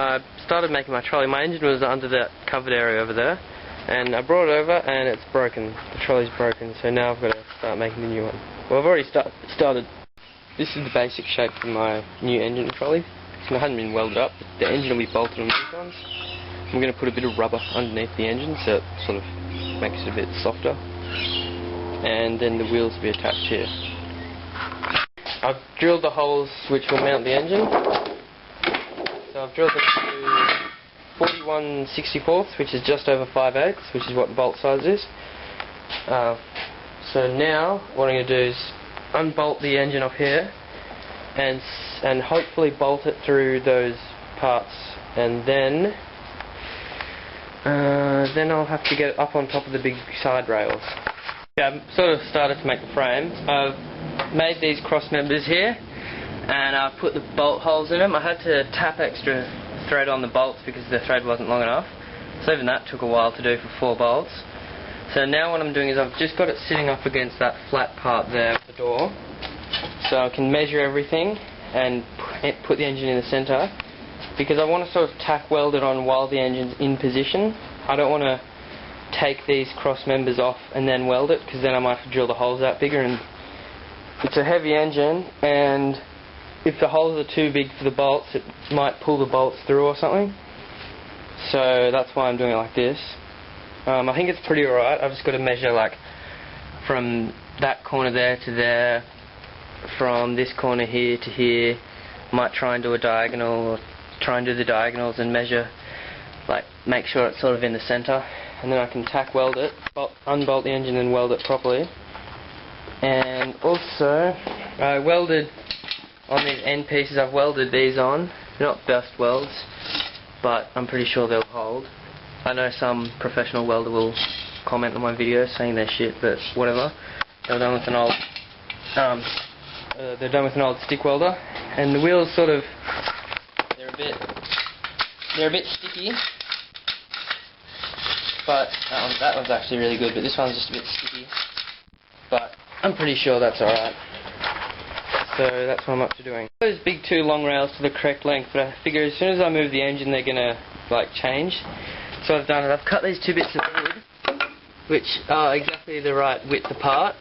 I started making my trolley. My engine was under that covered area over there, and I brought it over and it's broken. The trolley's broken, so now I've got to start making the new one. Well, I've already started. This is the basic shape for my new engine trolley. So it hasn't been welded up. The engine will be bolted on these ones. I'm going to put a bit of rubber underneath the engine so it sort of makes it a bit softer. And then the wheels will be attached here. I've drilled the holes which will mount the engine. So I've drilled them to 41/64, which is just over 5/8, which is what the bolt size is. So now what I'm going to do is unbolt the engine off here and hopefully bolt it through those parts, and then I'll have to get it up on top of the big side rails. Yeah, I've sort of started to make the frame. I've made these cross members here, and I've put the bolt holes in them. I had to tap extra thread on the bolts because the thread wasn't long enough, so even that took a while to do for 4 bolts. So now what I'm doing is I've just got it sitting up against that flat part there at the door, so I can measure everything and put the engine in the centre, because I want to sort of tack weld it on while the engine's in position. I don't want to take these cross members off and then weld it, because then I might have to drill the holes out bigger, and it's a heavy engine, and if the holes are too big for the bolts it might pull the bolts through or something. So that's why I'm doing it like this. I think it's pretty alright. I've just got to measure like from that corner there to there, from this corner here to here. Might try and do a diagonal, or try and do the diagonals and measure, like make sure it's sort of in the centre, and then I can tack weld it, unbolt the engine and weld it properly. And also I welded on these end pieces, I've welded these on. They're not burst welds, but I'm pretty sure they'll hold. I know some professional welder will comment on my videos saying they're shit, but whatever. They're done with an old stick welder, and the wheels sort of they're a bit sticky. But that one's actually really good, but this one's just a bit sticky. But I'm pretty sure that's alright. So that's what I'm up to doing. Those big 2 long rails to the correct length, but I figure as soon as I move the engine they're gonna like change. So I've done it. I've cut these 2 bits of wood, which are exactly the right width apart.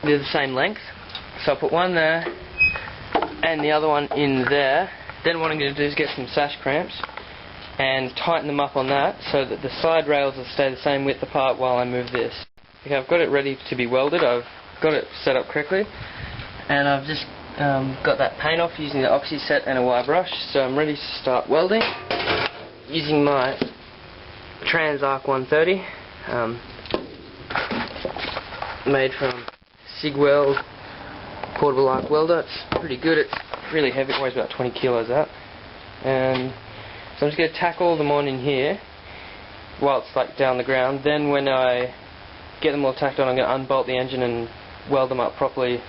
They're the same length. So I'll put one there and the other one in there. Then what I'm going to do is get some sash clamps and tighten them up on that so that the side rails will stay the same width apart while I move this. Okay, I've got it ready to be welded. I've got it set up correctly, and I've just got that paint off using the oxy set and a wire brush. So I'm ready to start welding using my Trans Arc 130, made from Sig Weld portable arc welder. It's pretty good. It's really heavy. It weighs about 20 kilos that. And so I'm just going to tack all them on in here while it's like down the ground. Then when I get them all tacked on, I'm going to unbolt the engine and weld them up properly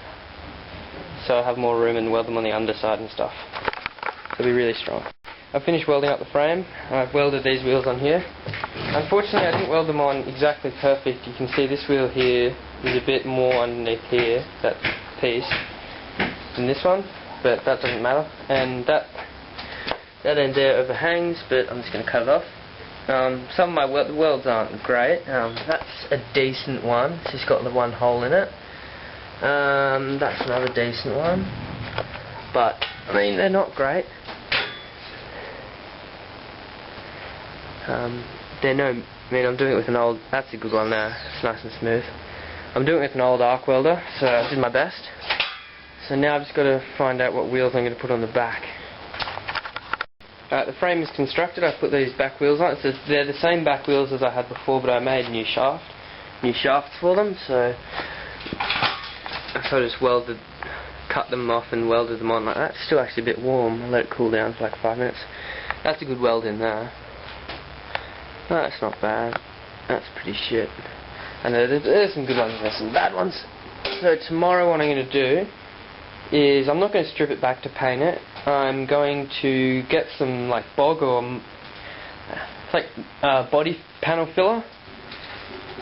so I have more room, and weld them on the underside and stuff. It'll be really strong. I've finished welding up the frame. I've welded these wheels on here. Unfortunately I didn't weld them on exactly perfect. You can see this wheel here is a bit more underneath here, that piece, than this one, but that doesn't matter. And that end there overhangs, but I'm just going to cut it off. Some of my welds aren't great. That's a decent one. It's just got the one hole in it. That's another decent one. But, I mean, they're not great. I'm doing it with an old, that's a good one there, it's nice and smooth. I'm doing it with an old arc welder, so I did my best. So now I've just got to find out what wheels I'm going to put on the back. The frame is constructed. I put these back wheels on. So they're the same back wheels as I had before, but I made new shafts for them, so I just cut them off and welded them on like that. It's still actually a bit warm. I let it cool down for like 5 minutes. That's a good weld in there. No, that's not bad. That's pretty shit. I know there's some good ones and there's some bad ones. So tomorrow what I'm going to do is, I'm not going to strip it back to paint it. I'm going to get some like bog or it's like body panel filler,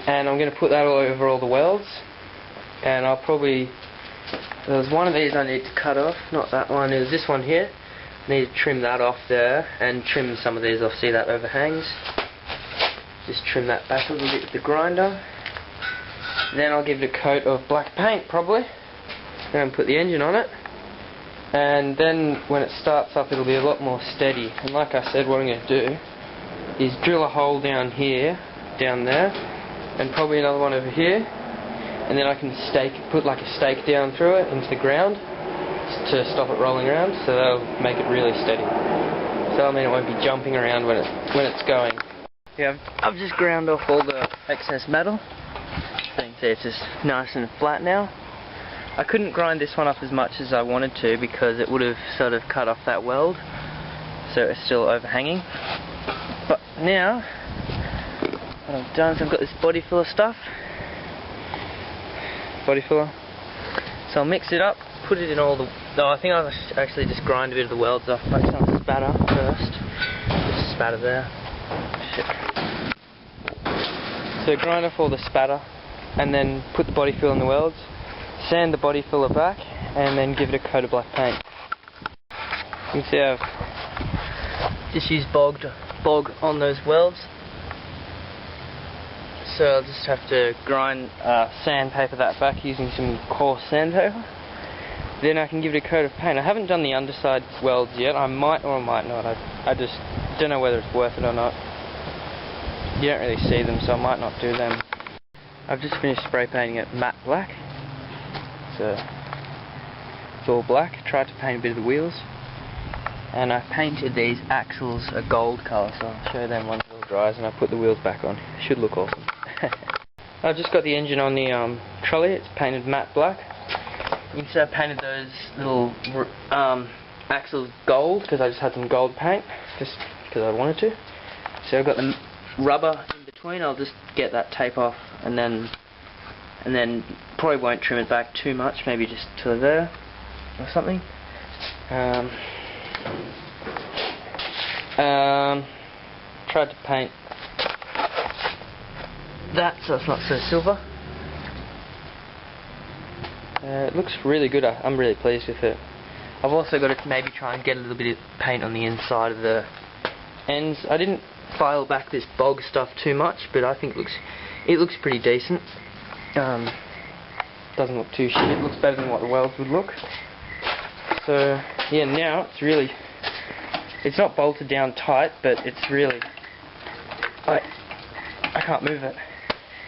and I'm going to put that all over all the welds. And I'll probably, there's one of these I need to cut off, not that one, is this one here. Need to trim that off there and trim some of these off. See that overhangs? Just trim that back a little bit with the grinder. Then I'll give it a coat of black paint probably. Then put the engine on it. And then when it starts up it'll be a lot more steady. And like I said, what I'm going to do is drill a hole down here, down there, and probably another one over here. And then I can put like a stake down through it into the ground to stop it rolling around, so that'll make it really steady. So I mean it won't be jumping around when it's going. Yeah, I've just ground off all the excess metal. So you can see it's just nice and flat now. I couldn't grind this one up as much as I wanted to because it would have sort of cut off that weld, so it's still overhanging. But now, what I've done is I've got this body filler stuff. Body filler. So I'll mix it up, put it in all the... No, I think I'll actually just grind a bit of the welds off. Like some spatter first. Just spatter there. Shit. So grind off all the spatter, and then put the body filler in the welds. Sand the body filler back, and then give it a coat of black paint. You can see I've just used bog on those welds. So I'll just have to grind sandpaper that back using some coarse sandpaper. Then I can give it a coat of paint. I haven't done the underside welds yet. I might or I might not. I just don't know whether it's worth it or not. You don't really see them, so I might not do them. I've just finished spray painting it matte black. So it's all black. Tried to paint a bit of the wheels. And I painted these axles a gold colour, so I'll show them once it all dries, and I put the wheels back on. Should look awesome. I've just got the engine on the trolley. It's painted matte black. You can see I painted those little axles gold because I just had some gold paint, just because I wanted to. So I've got the rubber in between. I'll just get that tape off, and then probably won't trim it back too much. Maybe just to there or something. Tried to paint that so it's not so silver. It looks really good. I'm really pleased with it. I've also got to maybe try and get a little bit of paint on the inside of the ends. I didn't file back this bog stuff too much, but I think it looks pretty decent. Doesn't look too shit. It looks better than what the welds would look. So yeah, now it's not bolted down tight, but it's really I can't move it.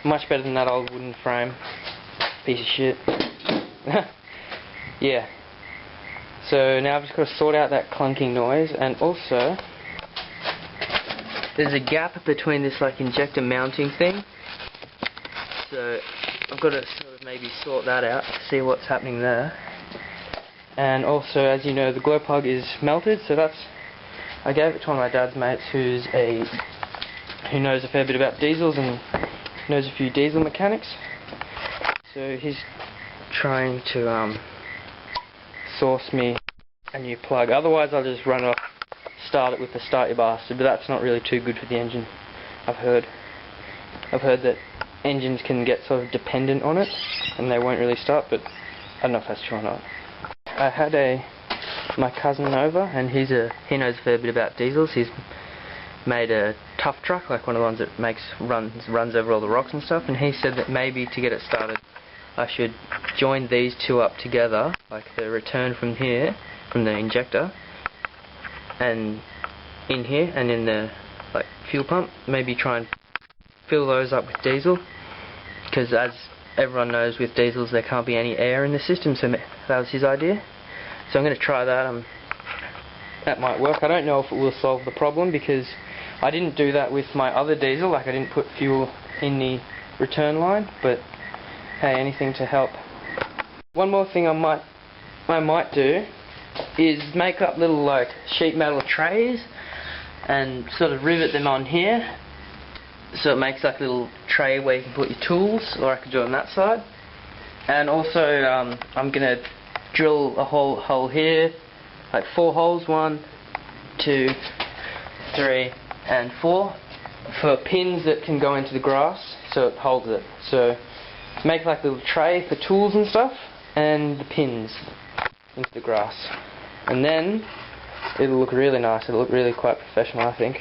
Much better than that old wooden frame. Piece of shit. Yeah. So now I've just got to sort out that clunking noise, and also there's a gap between this like injector mounting thing. So I've got to sort of maybe sort that out, see what's happening there. And also, as you know, the glow plug is melted, so I gave it to one of my dad's mates who knows a fair bit about diesels and knows a few diesel mechanics. So he's trying to source me a new plug. Otherwise I'll just run off, start it with the Start Your Bastard, but that's not really too good for the engine. I've heard that engines can get sort of dependent on it and they won't really start, but I don't know if that's true or not. I had my cousin over, and he knows a fair bit about diesels. He's made a tough truck, like one of the ones that runs over all the rocks and stuff, and he said that maybe to get it started I should join these two up together, like the return from here, from the injector, and in here, and in the fuel pump, maybe try and fill those up with diesel, because as everyone knows with diesels there can't be any air in the system, so that was his idea. So I'm going to try that. That might work. I don't know if it will solve the problem, because I didn't do that with my other diesel, I didn't put fuel in the return line, but hey, anything to help. One more thing I might do is make up little sheet metal trays and sort of rivet them on here, so it makes like a little tray where you can put your tools, or I could do it on that side. And also I'm going to drill a hole here, like 4 holes, 1, 2, 3 and 4, for pins that can go into the grass, so it holds it. So make like a little tray for tools and stuff, and the pins into the grass. And then it'll look really nice. It'll look really quite professional, I think.